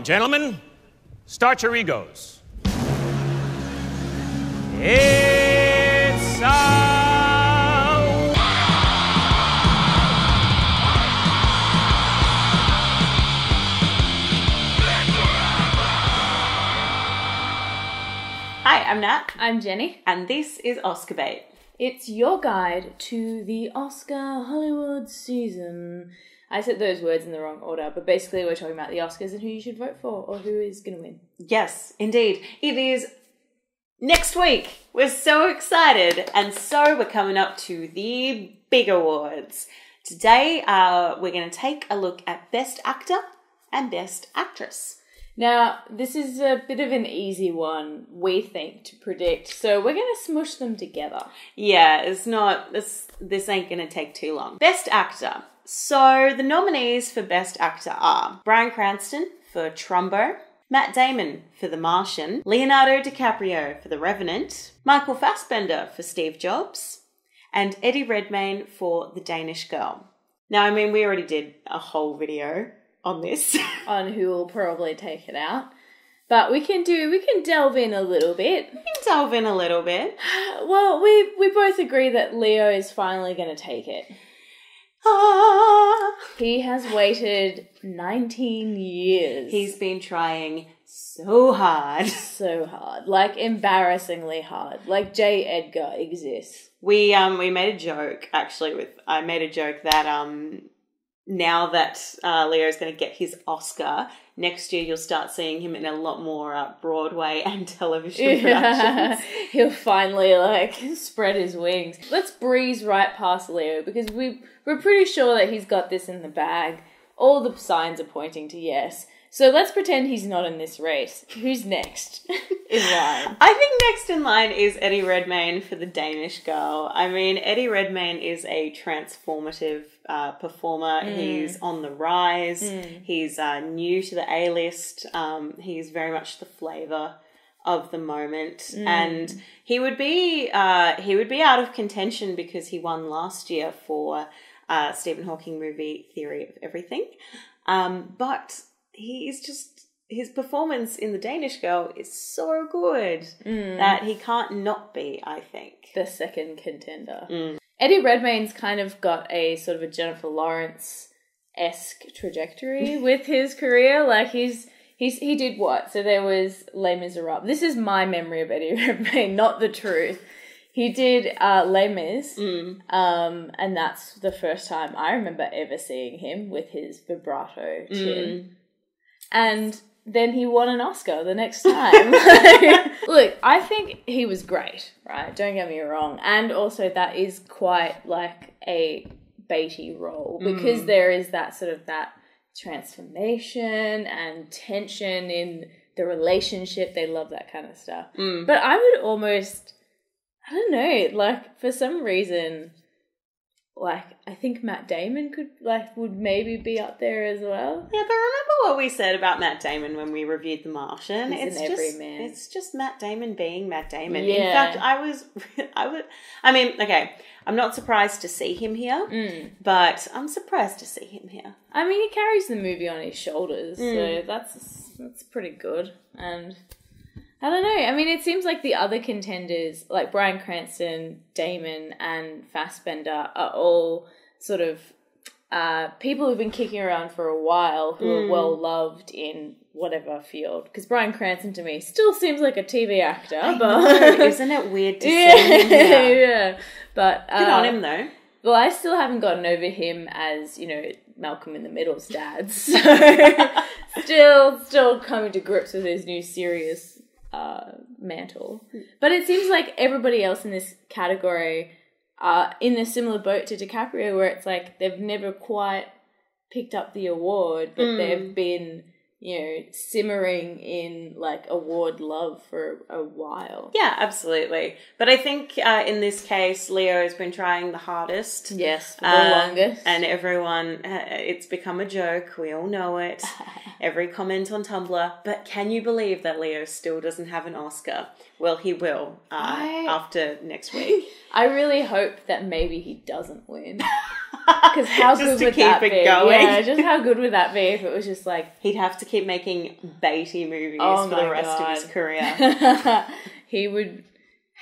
gentlemen, start your egos. It's out. Hi, I'm Nat. I'm Jenny. And this is Oscar Bait. It's your guide to the Oscar Hollywood season. I said those words in the wrong order, but basically we're talking about the Oscars and who you should vote for or who is going to win. Yes, indeed. It is next week. We're so excited. And so we're coming up to the big awards. Today, we're going to take a look at Best Actor and Best Actress. Now, this is a bit of an easy one, we think, to predict. So we're going to smush them together. Yeah, it's not, this ain't going to take too long. Best Actor. So the nominees for Best Actor are Bryan Cranston for Trumbo, Matt Damon for The Martian, Leonardo DiCaprio for The Revenant, Michael Fassbender for Steve Jobs, and Eddie Redmayne for The Danish Girl. Now, I mean, we already did a whole video on this. On who will probably take it out. But we can delve in a little bit. Well, we both agree that Leo is finally going to take it. He has waited 19 years. He's been trying so hard. So hard. Like, embarrassingly hard. Like, J. Edgar exists. We made a joke, actually, I made a joke that now that Leo's going to get his Oscar, next year you'll start seeing him in a lot more Broadway and television productions. He'll finally, spread his wings. Let's breeze right past Leo because we're pretty sure that he's got this in the bag. All the signs are pointing to yes. So let's pretend he's not in this race. Who's next in line? I think next in line is Eddie Redmayne for The Danish Girl. I mean, Eddie Redmayne is a transformative performer. He's on the rise. He's new to the A-list. He's very much the flavour of the moment. And he would be out of contention because he won last year for Stephen Hawking movie Theory of Everything. But his performance in The Danish Girl is so good that he can't not be, I think. The second contender. Eddie Redmayne's kind of got a sort of a Jennifer Lawrence-esque trajectory with his career. Like, he did what? So there was Les Miserables. This is my memory of Eddie Redmayne, not the truth. He did Les Mis, and that's the first time I remember ever seeing him with his vibrato chin. And then he won an Oscar the next time. Look, I think he was great, right? Don't get me wrong. And also that is quite like a Beatty role because there is that sort of that transformation and tension in the relationship. They love that kind of stuff. But I would almost, I don't know, like for some reason, like I think Matt Damon would maybe be up there as well. Yeah, but remember what we said about Matt Damon when we reviewed The Martian? It's just Matt Damon being Matt Damon. Yeah. In fact, I'm not surprised to see him here, but I'm surprised to see him here. I mean, he carries the movie on his shoulders, so that's pretty good. And I don't know. I mean, it seems like the other contenders, like Bryan Cranston, Damon, and Fassbender, are all sort of people who've been kicking around for a while who are well loved in whatever field. Because Bryan Cranston to me still seems like a TV actor, Isn't it weird to see him here? Yeah, but good on him though. Well, I still haven't gotten over him as, Malcolm in the Middle's dad. So still coming to grips with his new serious mantle. But it seems like everybody else in this category are in a similar boat to DiCaprio, where it's like they've never quite picked up the award, but they've been, simmering in like award love for a while. Yeah, absolutely. But I think in this case, Leo has been trying the hardest. Yes, for the longest. And everyone, it's become a joke. We all know it. Every comment on Tumblr. But can you believe that Leo still doesn't have an Oscar? Well, he will after next week. I really hope that maybe he doesn't win. Because how Just good to would keep that it be? going. Yeah, just how good would that be if it was just like... He'd have to keep making Beatty movies Oh for the my rest of his God. career. He would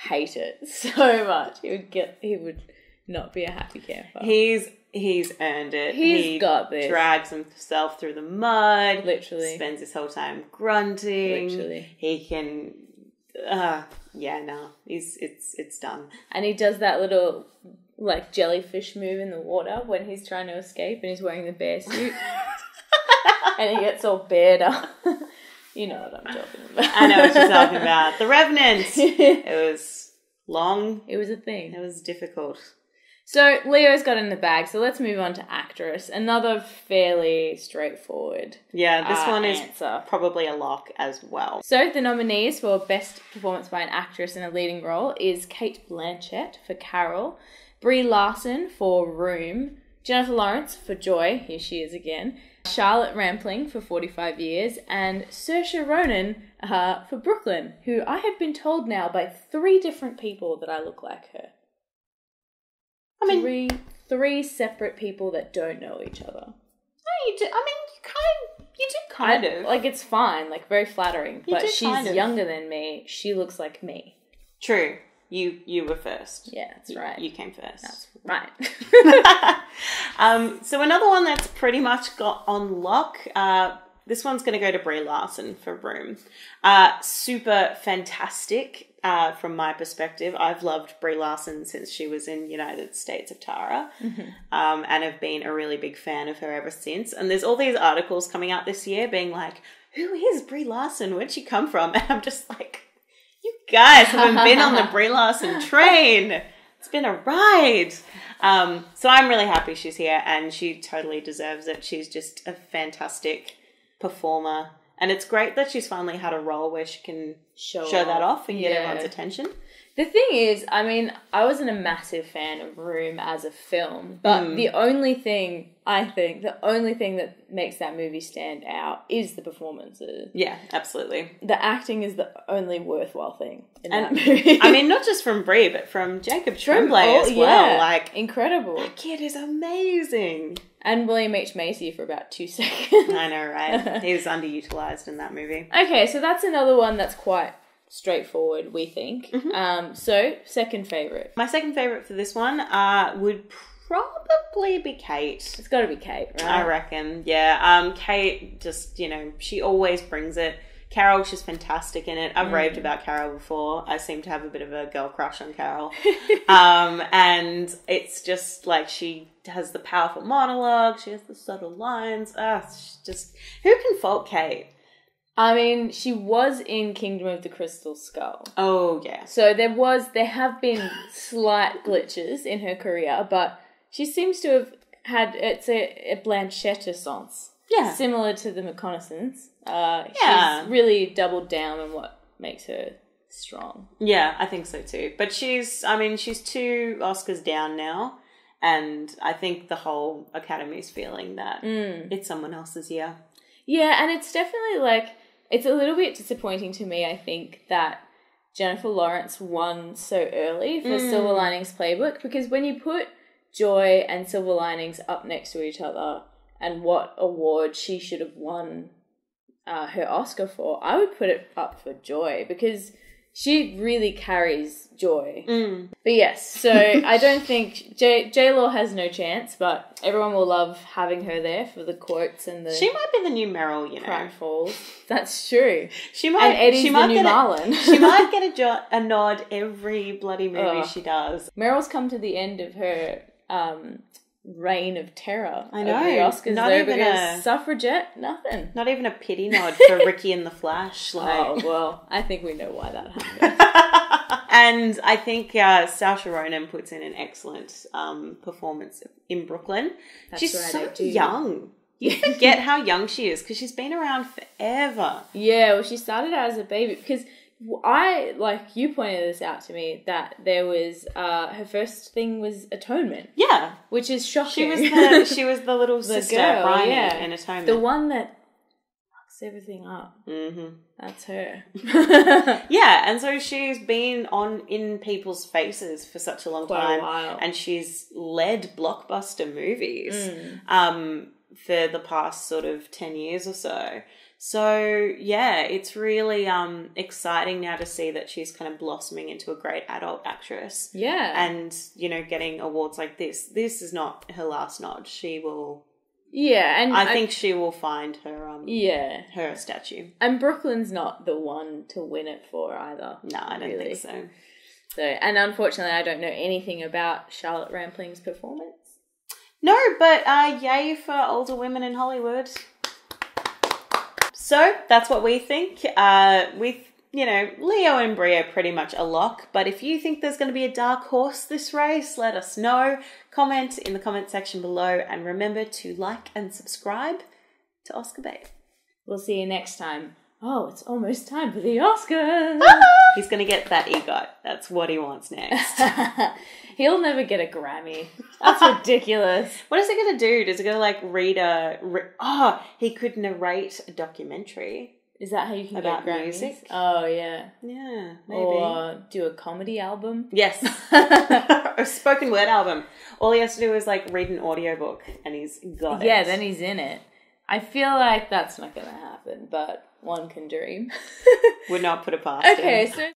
hate it so much. He would not be a happy camper. He's earned it. He got this. Drags himself through the mud. Literally. Spends his whole time grunting. Literally. He can... It's done. And he does that little like jellyfish move in the water when he's trying to escape and he's wearing the bear suit. And he gets all bared up. You know what I'm talking about. I know what you're talking about. The Revenant. It was long. It was a thing. It was difficult. So Leo's got in the bag, so let's move on to actress. Another fairly straightforward Yeah, this one is answer. probably a lock as well. So the nominees for Best Performance by an Actress in a Leading Role is Cate Blanchett for Carol, Brie Larson for Room, Jennifer Lawrence for Joy, here she is again, Charlotte Rampling for 45 Years, and Saoirse Ronan for Brooklyn, who I have been told now by 3 different people that I look like her. I mean, three separate people that don't know each other. no, you do. I mean, you do kind of. Like, it's fine, like, very flattering. You But do she's kind of. younger than me. She looks like me. True. You were first. Yeah, that's right. You came first. That's right. So another one that's pretty much got on lock. This one's going to go to Brie Larson for Room. Super fantastic from my perspective. I've loved Brie Larson since she was in United States of Tara, and have been a really big fan of her ever since. And there's all these articles coming out this year being like, who is Brie Larson? Where'd she come from? And I'm just like, you guys haven't been on the Brie Larson train. It's been a ride. So I'm really happy she's here, and she totally deserves it. She's just a fantastic performer, and it's great that she's finally had a role where she can show that off and get everyone's attention. The thing is, I mean, I wasn't a massive fan of Room as a film, but the only thing that makes that movie stand out is the performances. Yeah, absolutely. The acting is the only worthwhile thing in that movie. I mean, not just from Brie, but from Jacob Tremblay as well. Yeah, Like, incredible. that kid is amazing. And William H. Macy for about 2 seconds. I know, right? He was underutilized in that movie. Okay, so that's another one that's quite straightforward, we think. So, second favourite. My second favourite for this one would probably be Kate. It's got to be Kate, right? I reckon, yeah. Kate just, she always brings it. Carol, she's fantastic in it. I've raved about Carol before. I seem to have a bit of a girl crush on Carol. And it's just like she has the powerful monologue. She has the subtle lines. She's just... Who can fault Kate? I mean, she was in Kingdom of the Crystal Skull. Oh, yeah. So there have been slight glitches in her career, but she seems to have had, it's a Blanchett-essence. Yeah. Similar to The Reconnaissance. Yeah. She's really doubled down on what makes her strong. Yeah, I think so too. But she's 2 Oscars down now, and I think the whole Academy's feeling that it's someone else's year. Yeah, and it's definitely like, it's a little bit disappointing to me, I think, that Jennifer Lawrence won so early for Silver Linings Playbook, because when you put Joy and Silver Linings up next to each other and what award she should have won her Oscar for, I would put it up for Joy, because she really carries Joy. But yes, so I don't think J-Law has no chance, but everyone will love having her there for the quotes and the... She might be the new Meryl, pratfalls. That's true. She might. And Eddie's she the might new get Marlon. She might get a nod every bloody movie she does. Meryl's come to the end of her reign of terror. I know. Over the Oscars, Not though, even because suffragette, nothing. Not even a pity nod for Ricky and the Flash. Oh, well, I think we know why that happened. And I think Saoirse Ronan puts in an excellent performance in Brooklyn. She's so young. You forget how young she is because she's been around forever. Yeah, well, she started out as a baby because you pointed this out to me that there was, her first thing was Atonement. Yeah. Which is shocking. She was the little sister, girl, Bryony, yeah. in Atonement. The one that fucks everything up. Mm-hmm. That's her. Yeah, and so she's been in people's faces for such a long Quite time. a while. And she's led blockbuster movies for the past sort of 10 years or so. So, yeah, it's really exciting now to see that she's kind of blossoming into a great adult actress. Yeah. And, you know, getting awards like this. This is not her last nod. She will... Yeah, and I think she will find her her statue. And Brooklyn's not the one to win it for either. No, I don't think so. So, and unfortunately, I don't know anything about Charlotte Rampling's performance. No, but yay for older women in Hollywood. So that's what we think. With, you know, Leo and Brie are pretty much a lock. But if you think there's going to be a dark horse this race, let us know. Comment in the comment section below. And remember to like and subscribe to Oscar Bait. We'll see you next time. Oh, it's almost time for the Oscars. He's going to get that EGOT. That's what he wants next. He'll never get a Grammy. That's ridiculous. What is he going to do? Does he go like he could narrate a documentary. Is that how you can about get Grammys? music? Oh, yeah. Yeah, maybe. Or do a comedy album. Yes. A spoken word album. All he has to do is like read an audiobook and he's got it. Yeah, then he's in it. I feel like that's not going to happen, but one can dream. Would not put it past him. Okay, so